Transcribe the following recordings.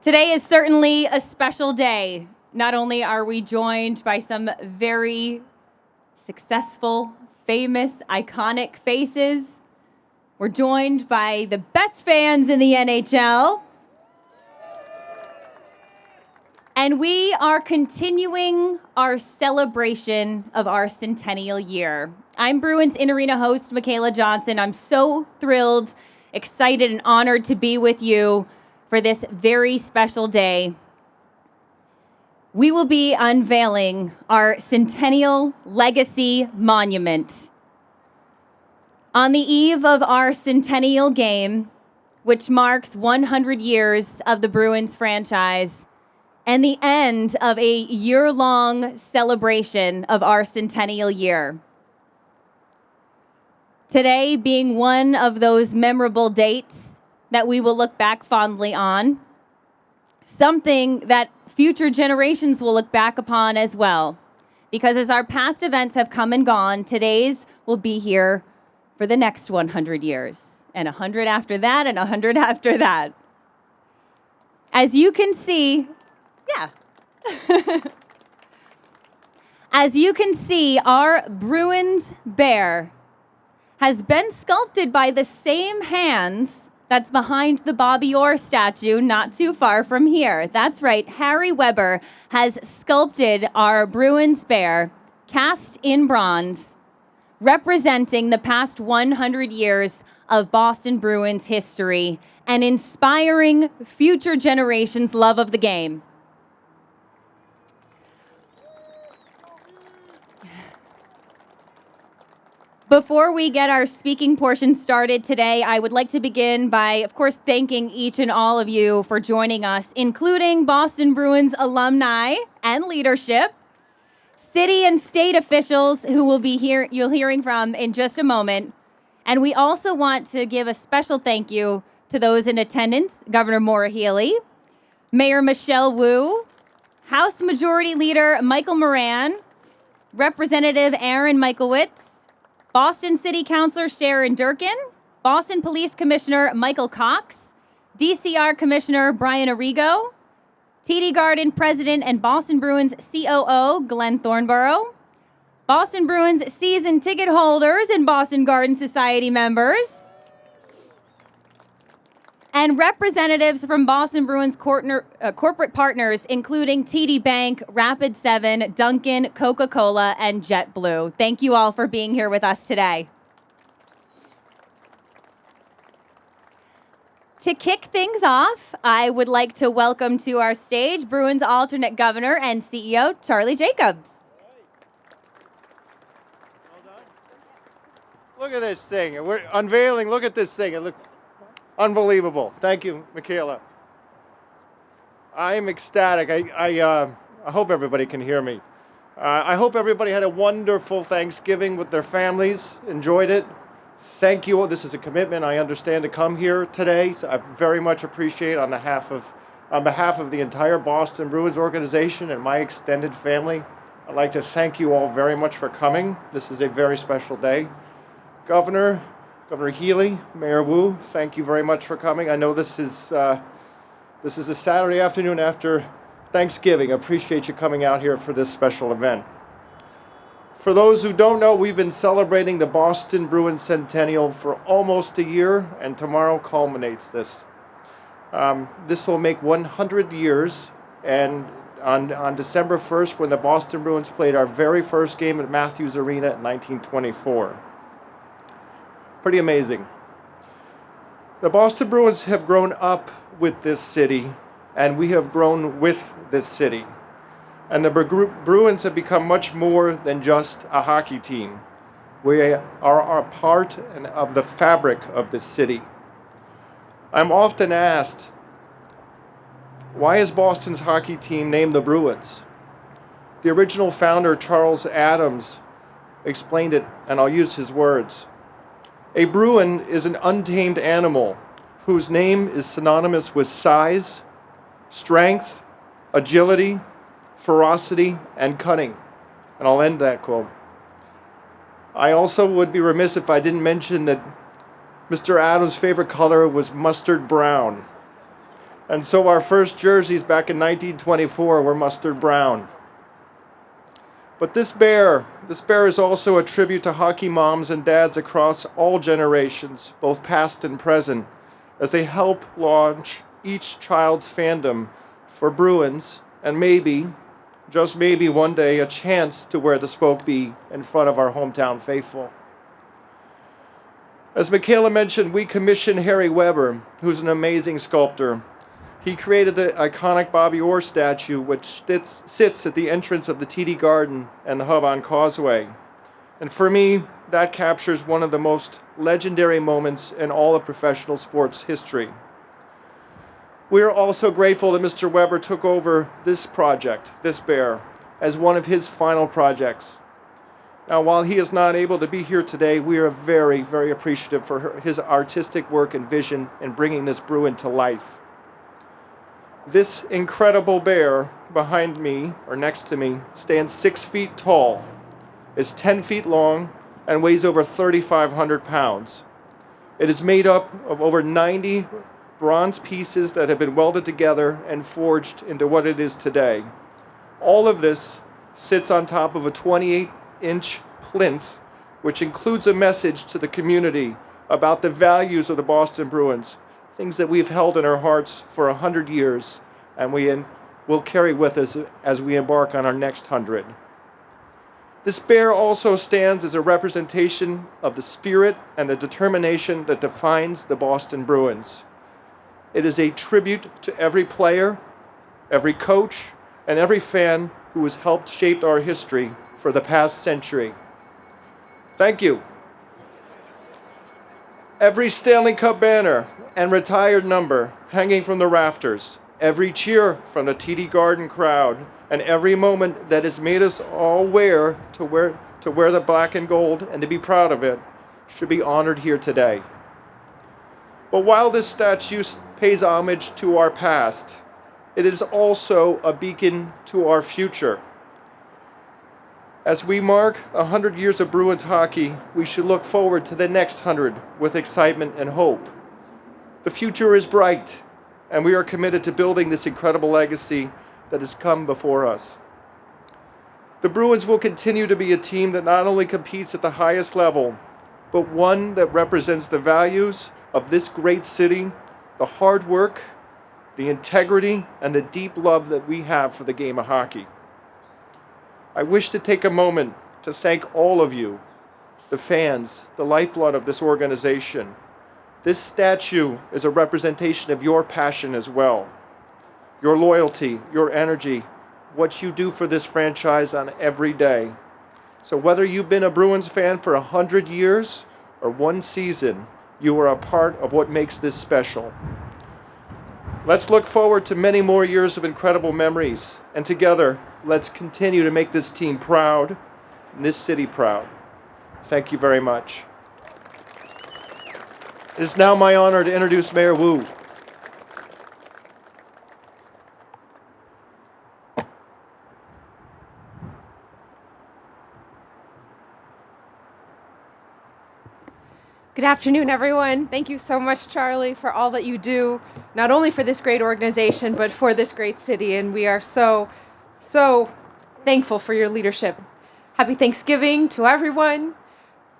Today is certainly a special day. Not only are we joined by some very successful, famous, iconic faces, we're joined by the best fans in the NHL. And we are continuing our celebration of our centennial year. I'm Bruins in-arena host Michaela Johnson. I'm so thrilled, excited, and honored to be with you for this very special day. We will be unveiling our Centennial Legacy Monument. On the eve of our centennial game, which marks 100 years of the Bruins franchise, and the end of a year-long celebration of our centennial year. Today being one of those memorable dates that we will look back fondly on, something that future generations will look back upon as well. Because as our past events have come and gone, today's will be here for the next 100 years, and 100 after that, and 100 after that. As you can see, as you can see, our Bruins bear has been sculpted by the same hands that's behind the Bobby Orr statue not too far from here. That's right, Harry Weber has sculpted our Bruins bear, cast in bronze, representing the past 100 years of Boston Bruins history and inspiring future generations' love of the game. Before we get our speaking portion started today, I would like to begin by, of course, thanking each and all of you for joining us, including Boston Bruins alumni and leadership, city and state officials who will be you'll hearing from in just a moment. And we also want to give a special thank you to those in attendance, Governor Maura Healey, Mayor Michelle Wu, House Majority Leader Michael Moran, Representative Aaron Michaelwitz, Boston City Councilor Sharon Durkin, Boston Police Commissioner Michael Cox, DCR Commissioner Brian Arrigo, TD Garden President and Boston Bruins COO Glenn Thornborough, Boston Bruins season ticket holders and Boston Garden Society members, and representatives from Boston Bruins corporate partners, including TD Bank, Rapid7, Dunkin', Coca-Cola, and JetBlue. Thank you all for being here with us today. To kick things off, I would like to welcome to our stage Bruins alternate governor and CEO, Charlie Jacobs. Well done. Look at this thing. We're unveiling. Look at this thing. It looks unbelievable. Thank you, Michaela. I am ecstatic. I hope everybody can hear me. I hope everybody had a wonderful Thanksgiving with their families, enjoyed it. Thank you. This is a commitment, I understand, to come here today. So I very much appreciate on behalf of the entire Boston Bruins organization and my extended family. I'd like to thank you all very much for coming. This is a very special day. Governor Healey, Mayor Wu, thank you very much for coming. I know this is a Saturday afternoon after Thanksgiving. I appreciate you coming out here for this special event. For those who don't know, we've been celebrating the Boston Bruins Centennial for almost a year, and tomorrow culminates this. This will make 100 years, and on December 1st, when the Boston Bruins played our very first game at Matthews Arena in 1924. Pretty amazing. The Boston Bruins have grown up with this city, and we have grown with this city. And the Bruins have become much more than just a hockey team. We are a part of the fabric of this city. I'm often asked, why is Boston's hockey team named the Bruins? The original founder, Charles Adams, explained it, and I'll use his words. A Bruin is an untamed animal whose name is synonymous with size, strength, agility, ferocity, and cunning. And I'll end that quote. I also would be remiss if I didn't mention that Mr. Adams' favorite color was mustard brown. And so our first jerseys back in 1924 were mustard brown. But this bear is also a tribute to hockey moms and dads across all generations, both past and present, as they help launch each child's fandom for Bruins and maybe, just maybe one day, a chance to wear the Spoke Bee in front of our hometown faithful. As Michaela mentioned, we commissioned Harry Weber, who's an amazing sculptor. He created the iconic Bobby Orr statue, which sits at the entrance of the TD Garden and the Hub on Causeway. And for me, that captures one of the most legendary moments in all of professional sports history. We are also grateful that Mr. Weber took over this project, this bear, as one of his final projects. Now, while he is not able to be here today, we are very, very appreciative for his artistic work and vision in bringing this Bruin to life. This incredible bear behind me, or next to me, stands 6 feet tall, is 10 feet long, and weighs over 3,500 pounds. It is made up of over 90 bronze pieces that have been welded together and forged into what it is today. All of this sits on top of a 28-inch plinth, which includes a message to the community about the values of the Boston Bruins, things that we've held in our hearts for 100 years, and we will carry with us as we embark on our next 100. This bear also stands as a representation of the spirit and the determination that defines the Boston Bruins. It is a tribute to every player, every coach, and every fan who has helped shape our history for the past century. Thank you. Every Stanley Cup banner and retired number hanging from the rafters, every cheer from the TD Garden crowd, and every moment that has made us all wear the black and gold and to be proud of it should be honored here today. But while this statue pays homage to our past, it is also a beacon to our future. As we mark 100 years of Bruins hockey, we should look forward to the next 100 with excitement and hope. The future is bright, and we are committed to building this incredible legacy that has come before us. The Bruins will continue to be a team that not only competes at the highest level, but one that represents the values of this great city, the hard work, the integrity, and the deep love that we have for the game of hockey. I wish to take a moment to thank all of you, the fans, the lifeblood of this organization. This statue is a representation of your passion as well, your loyalty, your energy, what you do for this franchise on every day. So whether you've been a Bruins fan for 100 years or one season, you are a part of what makes this special. Let's look forward to many more years of incredible memories, and together, let's continue to make this team proud and this city proud. Thank you very much. It is now my honor to introduce Mayor Wu. Good afternoon, everyone. Thank you so much, Charlie, for all that you do, not only for this great organization, but for this great city. And we are so thankful for your leadership. Happy Thanksgiving to everyone.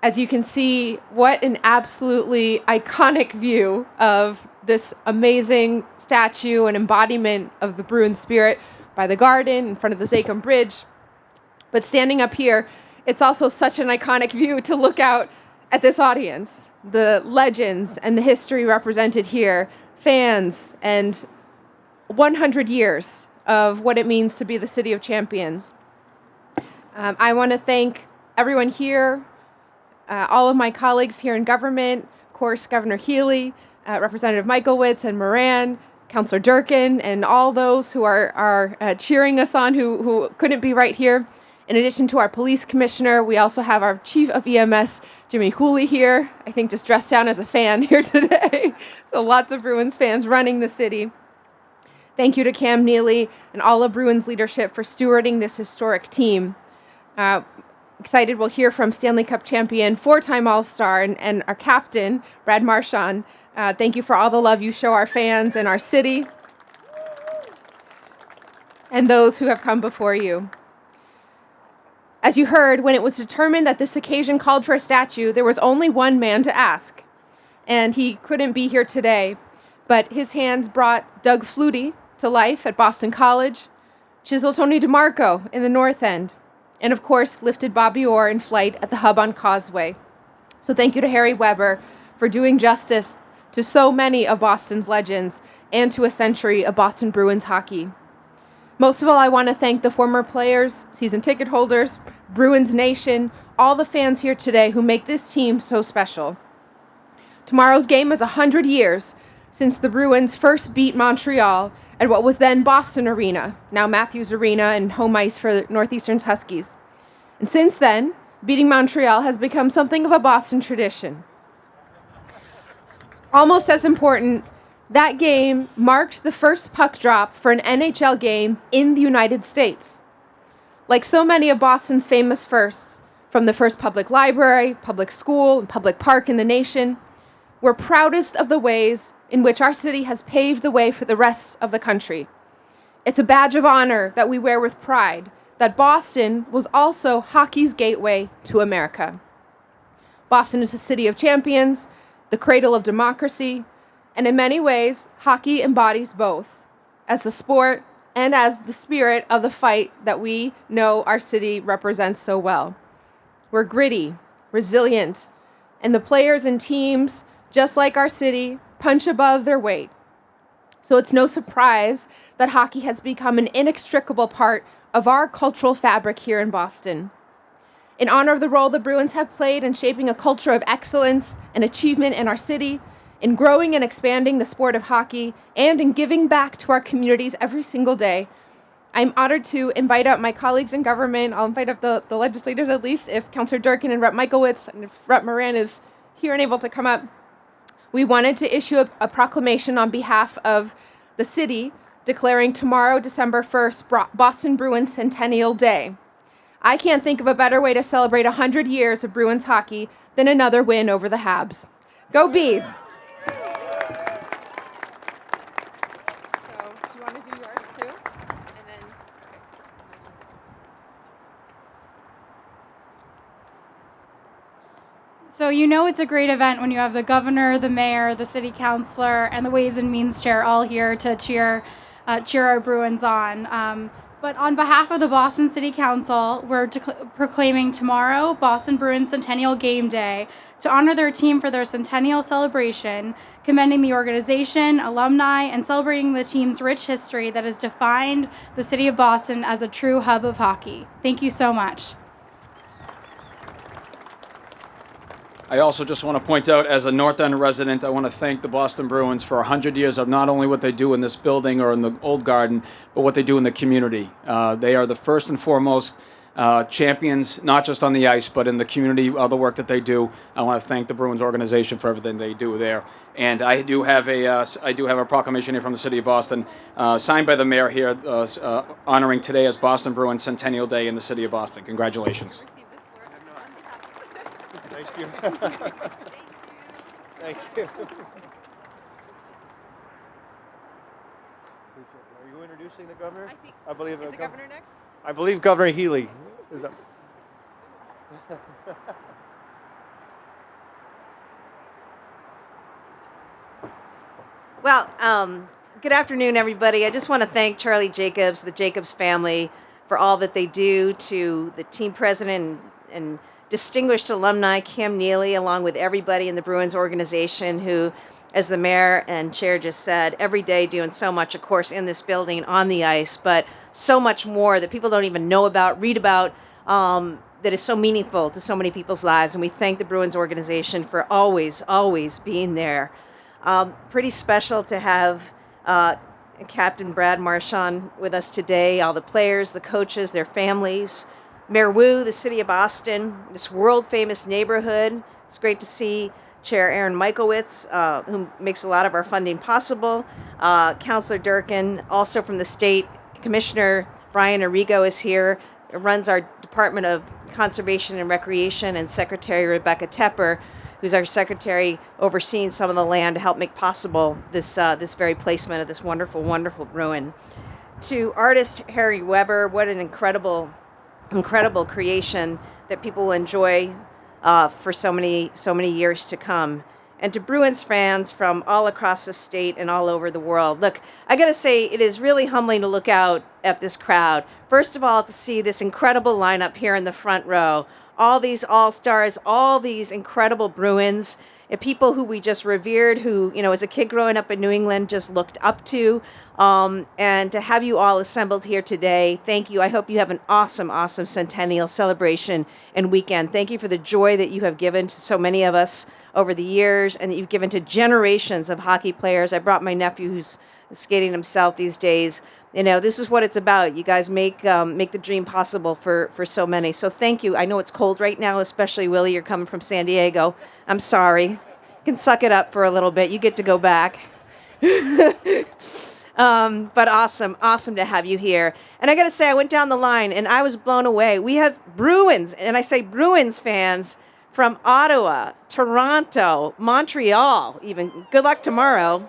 As you can see, what an absolutely iconic view of this amazing statue and embodiment of the Bruins spirit by the garden in front of the Zachem Bridge. But standing up here, it's also such an iconic view to look out at this audience, the legends and the history represented here, fans, and 100 years of what it means to be the City of Champions. I want to thank everyone here, all of my colleagues here in government, of course, Governor Neely, Representative Michaelwitz and Moran, Councillor Durkin, and all those who are cheering us on who couldn't be right here. In addition to our police commissioner, we also have our chief of EMS, Jimmy Hooley, here, I think just dressed down as a fan here today. So lots of Bruins fans running the city. Thank you to Cam Neely and all of Bruins leadership for stewarding this historic team. Excited we'll hear from Stanley Cup champion, four-time All-Star, and our captain, Brad Marchand. Thank you for all the love you show our fans and our city. and those who have come before you. As you heard, when it was determined that this occasion called for a statue, there was only one man to ask, and he couldn't be here today, but his hands brought Doug Flutie to life at Boston College, chiseled Tony DeMarco in the North End, and of course lifted Bobby Orr in flight at the Hub on Causeway. So thank you to Harry Weber for doing justice to so many of Boston's legends and to a century of Boston Bruins hockey. Most of all, I want to thank the former players, season ticket holders, Bruins Nation, all the fans here today who make this team so special. Tomorrow's game is 100 years since the Bruins first beat Montreal at what was then Boston Arena, now Matthews Arena and home ice for Northeastern's Huskies. And since then, beating Montreal has become something of a Boston tradition. Almost as important, that game marked the first puck drop for an NHL game in the United States. Like so many of Boston's famous firsts, from the first public library, public school, and public park in the nation, we're proudest of the ways in which our city has paved the way for the rest of the country. It's a badge of honor that we wear with pride, that Boston was also hockey's gateway to America. Boston is the city of champions, the cradle of democracy, and in many ways, hockey embodies both, as the sport and as the spirit of the fight that we know our city represents so well. We're gritty, resilient, and the players and teams, just like our city, punch above their weight. So it's no surprise that hockey has become an inextricable part of our cultural fabric here in Boston. In honor of the role the Bruins have played in shaping a culture of excellence and achievement in our city, in growing and expanding the sport of hockey, and in giving back to our communities every single day, I'm honored to invite up my colleagues in government. I'll invite up the legislators at least, if Councillor Durkin and Rep. Michaelwitz and if Rep. Moran is here and able to come up. We wanted to issue a proclamation on behalf of the city declaring tomorrow, December 1st, Boston Bruins Centennial Day. I can't think of a better way to celebrate 100 years of Bruins hockey than another win over the Habs. Go Bees! So, do you want to do yours too? And then, So you know it's a great event when you have the governor, the mayor, the city councilor, and the Ways and Means chair all here to cheer our Bruins on. But on behalf of the Boston City Council, we're proclaiming tomorrow Boston Bruins Centennial Game Day to honor their team for their centennial celebration, commending the organization, alumni, and celebrating the team's rich history that has defined the city of Boston as a true hub of hockey. Thank you so much. I also just want to point out, as a North End resident, I want to thank the Boston Bruins for 100 years of not only what they do in this building or in the old garden, but what they do in the community. They are the first and foremost champions, not just on the ice, but in the community, all the work that they do. I want to thank the Bruins organization for everything they do there. And I do have a proclamation here from the city of Boston, signed by the mayor here, honoring today as Boston Bruins Centennial Day in the city of Boston. Congratulations. Thank you. Thank you. Are you introducing the governor? I believe is the governor next? I believe Governor Healy is up. Well, good afternoon, everybody. I just want to thank Charlie Jacobs, the Jacobs family, for all that they do, to the team president and distinguished alumni, Cam Neely, along with everybody in the Bruins organization who, as the mayor and chair just said, every day doing so much, of course, in this building, on the ice, but so much more that people don't even know about, read about, that is so meaningful to so many people's lives. And we thank the Bruins organization for always, always being there. Pretty special to have Captain Brad Marchand with us today, all the players, the coaches, their families, Mayor Wu, the city of Boston, this world-famous neighborhood. It's great to see Chair Aaron Michaelwitz, who makes a lot of our funding possible. Councillor Durkin, also from the state. Commissioner Brian Arrigo is here, runs our Department of Conservation and Recreation, and Secretary Rebecca Tepper, who's our secretary overseeing some of the land to help make possible this very placement of this wonderful, wonderful ruin. to artist Harry Weber, what an incredible creation that people will enjoy for so many years to come. And to Bruins fans from all across the state and all over the world. Look, I got to say, it is really humbling to look out at this crowd. First of all, to see this incredible lineup here in the front row. All these all-stars, all these incredible Bruins, and people who we just revered, who, as a kid growing up in New England, just looked up to. And to have you all assembled here today, thank you. I hope you have an awesome centennial celebration and weekend. Thank you for the joy that you have given to so many of us over the years, and that you've given to generations of hockey players. I brought my nephew who's skating himself these days. This is what it's about. You guys make the dream possible for so many. So thank you. I know it's cold right now, especially Willie. You're coming from San Diego. I'm sorry. You can suck it up for a little bit. You get to go back. But awesome to have you here. And I got to say, I went down the line and I was blown away. We have Bruins, and I say Bruins fans from Ottawa, Toronto, Montreal, even. Good luck tomorrow.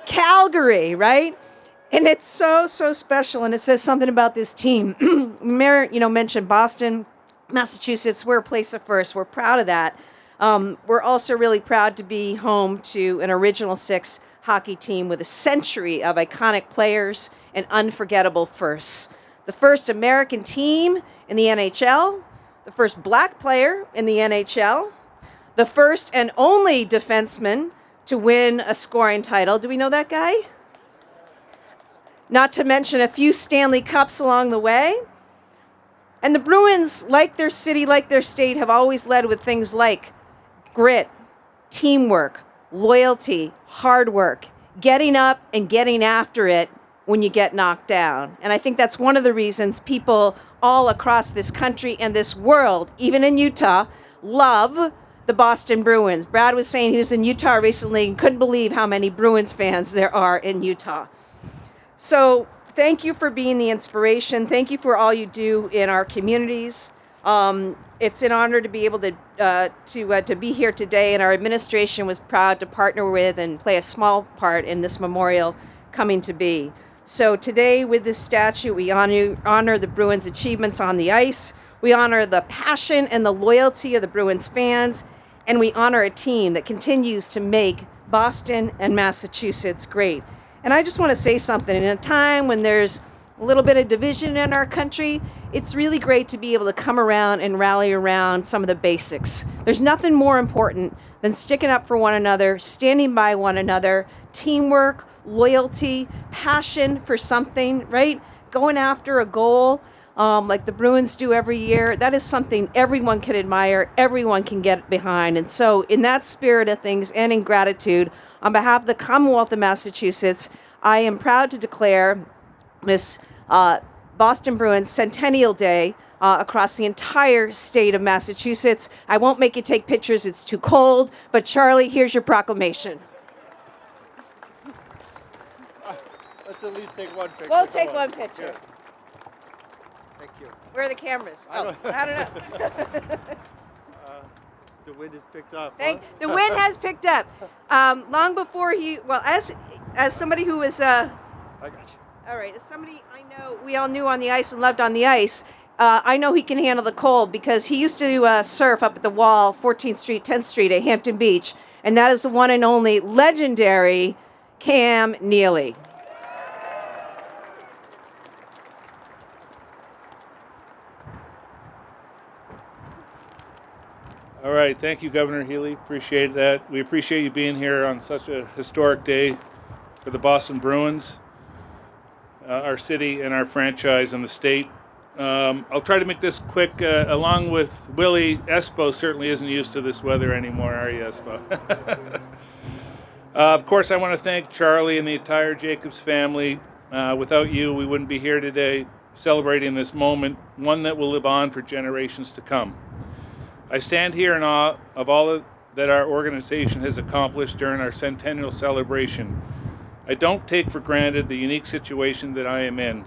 Calgary, right? And it's so special, and it says something about this team. Mayor, mentioned Boston, Massachusetts. We're a place of first. We're proud of that. We're also really proud to be home to an Original Six hockey team with a century of iconic players and unforgettable firsts. The first American team in the NHL, the first black player in the NHL, the first and only defenseman to win a scoring title. Do we know that guy? Not to mention a few Stanley Cups along the way. And the Bruins, like their city, like their state, have always led with things like grit, teamwork, loyalty, hard work, getting up and getting after it when you get knocked down. And I think that's one of the reasons people all across this country and this world, even in Utah, love the Boston Bruins. Brad was saying he was in Utah recently and couldn't believe how many Bruins fans there are in Utah. So thank you for being the inspiration. Thank you for all you do in our communities. It's an honor to be able to be here today, and our administration was proud to partner with and play a small part in this memorial coming to be. So today, with this statue, we honor the Bruins' achievements on the ice. We honor the passion and the loyalty of the Bruins fans, and we honor a team that continues to make Boston and Massachusetts great. And I just want to say something. In a time when there's a little bit of division in our country, it's really great to be able to come around and rally around some of the basics. There's nothing more important than sticking up for one another, standing by one another, teamwork, loyalty, passion for something, right? Going after a goal like the Bruins do every year. That is something everyone can admire, everyone can get behind. And so in that spirit of things and in gratitude, on behalf of the Commonwealth of Massachusetts, I am proud to declare this Boston Bruins Centennial Day across the entire state of Massachusetts. I won't make you take pictures, it's too cold, but Charlie, here's your proclamation. Let's at least take one picture. We'll take one picture. Yeah. Thank you. Where are the cameras? I don't know. The wind has picked up. The wind has picked up. Long before as somebody who was I got you. all right, as somebody I know we all knew on the ice and loved on the ice, I know he can handle the cold because he used to surf up at the wall, 14th Street, 10th Street at Hampton Beach, and that is the one and only legendary Cam Neely. All right, thank you, Governor Healy. Appreciate that. We appreciate you being here on such a historic day for the Boston Bruins, our city and our franchise and the state. I'll try to make this quick. Along with Willie, Espo certainly isn't used to this weather anymore, are you, Espo? Of course, I want to thank Charlie and the entire Jacobs family. Without you, we wouldn't be here today celebrating this moment, one that will live on for generations to come. I stand here in awe of all that our organization has accomplished during our centennial celebration. I don't take for granted the unique situation that I am in,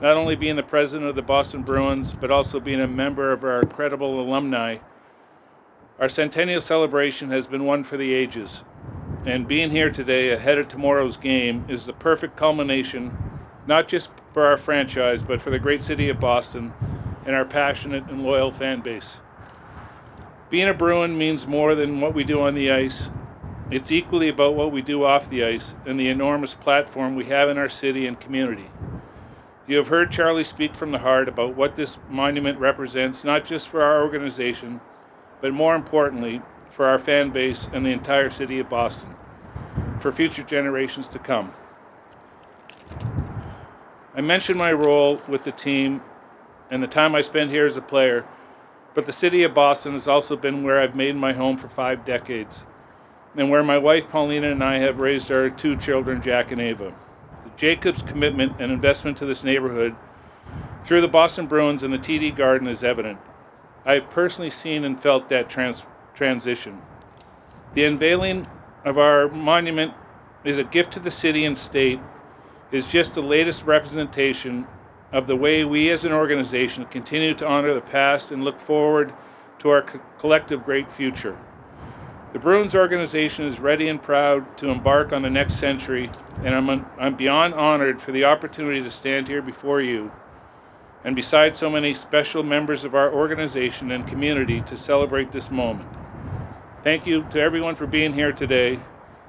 not only being the president of the Boston Bruins, but also being a member of our incredible alumni. Our centennial celebration has been one for the ages, and being here today ahead of tomorrow's game is the perfect culmination not just for our franchise, but for the great city of Boston and our passionate and loyal fan base. Being a Bruin means more than what we do on the ice. It's equally about what we do off the ice and the enormous platform we have in our city and community. You have heard Charlie speak from the heart about what this monument represents, not just for our organization, but more importantly, for our fan base and the entire city of Boston, for future generations to come. I mentioned my role with the team and the time I spent here as a player, but the city of Boston has also been where I've made my home for 5 decades, and where my wife Paulina and I have raised our 2 children, Jack and Ava. The Jacobs' commitment and investment to this neighborhood through the Boston Bruins and the TD Garden is evident. I have personally seen and felt that transition. The unveiling of our monument is a gift to the city and state, is just the latest representation of the way we as an organization continue to honor the past and look forward to our collective great future. The Bruins organization is ready and proud to embark on the next century, and I'm beyond honored for the opportunity to stand here before you and beside so many special members of our organization and community to celebrate this moment. Thank you to everyone for being here today,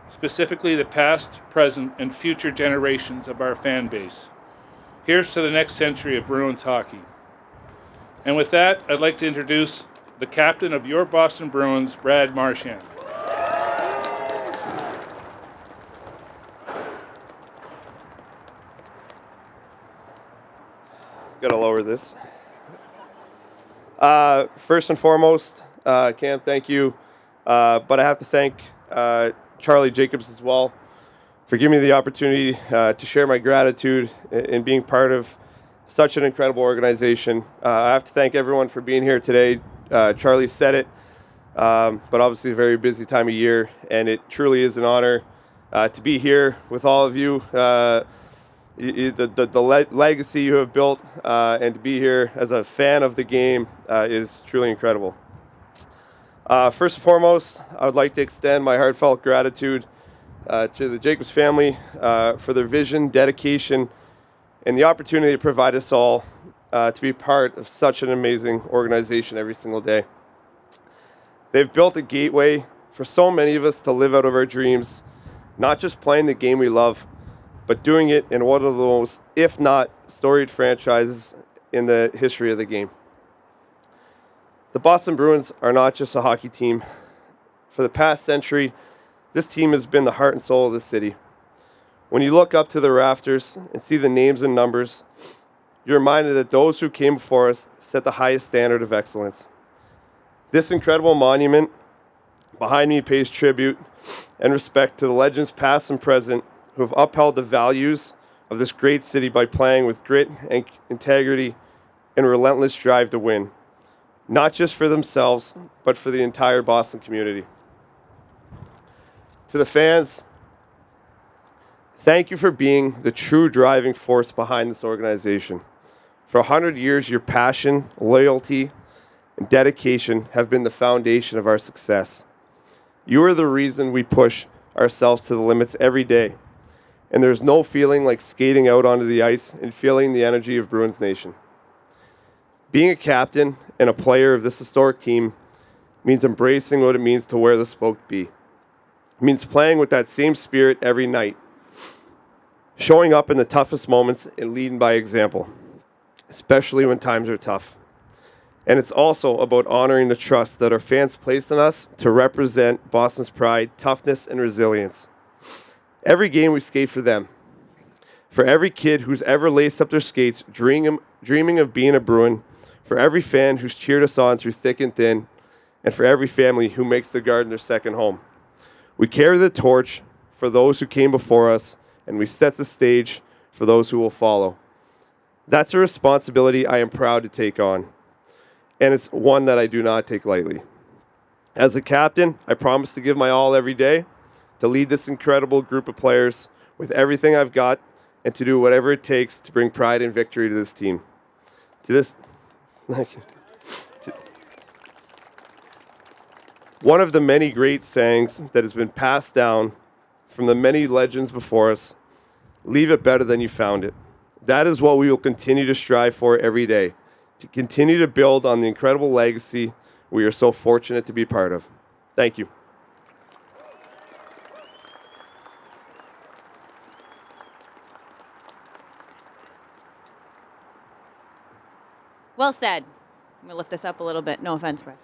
specifically the past, present, and future generations of our fan base. Here's to the next century of Bruins hockey. And with that, I'd like to introduce the captain of your Boston Bruins, Brad Marchand. Gotta lower this. First and foremost, Cam, thank you. But I have to thank Charlie Jacobs as well for giving me the opportunity to share my gratitude in being part of such an incredible organization. I have to thank everyone for being here today. Charlie said it, but obviously a very busy time of year, and it truly is an honor to be here with all of you. The legacy you have built and to be here as a fan of the game is truly incredible. First and foremost, I would like to extend my heartfelt gratitude to the Jacobs family for their vision, dedication, and the opportunity to provide us all to be part of such an amazing organization every single day. They've built a gateway for so many of us to live out of our dreams, not just playing the game we love, but doing it in one of the most, if not storied franchises in the history of the game. The Boston Bruins are not just a hockey team. For the past century, this team has been the heart and soul of the city. When you look up to the rafters and see the names and numbers, you're reminded that those who came before us set the highest standard of excellence. This incredible monument behind me pays tribute and respect to the legends past and present who have upheld the values of this great city by playing with grit and integrity and relentless drive to win, not just for themselves, but for the entire Boston community. To the fans, thank you for being the true driving force behind this organization. For 100 years, your passion, loyalty, and dedication have been the foundation of our success. You are the reason we push ourselves to the limits every day. And there's no feeling like skating out onto the ice and feeling the energy of Bruins Nation. Being a captain and a player of this historic team means embracing what it means to wear the spoked B. It means playing with that same spirit every night, showing up in the toughest moments and leading by example, especially when times are tough. And it's also about honoring the trust that our fans place in us to represent Boston's pride, toughness, and resilience. Every game we skate for them. For every kid who's ever laced up their skates, dreaming of being a Bruin. For every fan who's cheered us on through thick and thin. And for every family who makes the Garden their second home. We carry the torch for those who came before us, and we set the stage for those who will follow. That's a responsibility I am proud to take on. And it's one that I do not take lightly. As a captain, I promise to give my all every day, to lead this incredible group of players with everything I've got, and to do whatever it takes to bring pride and victory to this team. One of the many great sayings that has been passed down from the many legends before us, leave it better than you found it. That is what we will continue to strive for every day, to continue to build on the incredible legacy we are so fortunate to be part of. Thank you. Well said. I'm going to lift this up a little bit. No offense, Brett.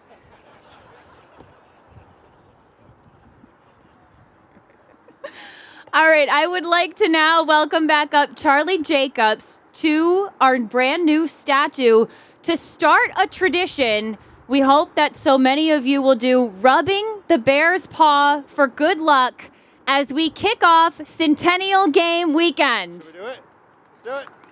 All right, I would like to now welcome back up Charlie Jacobs to our brand new statue to start a tradition we hope that so many of you will do, rubbing the bear's paw for good luck as we kick off Centennial Game Weekend. Should we do it? Let's do it.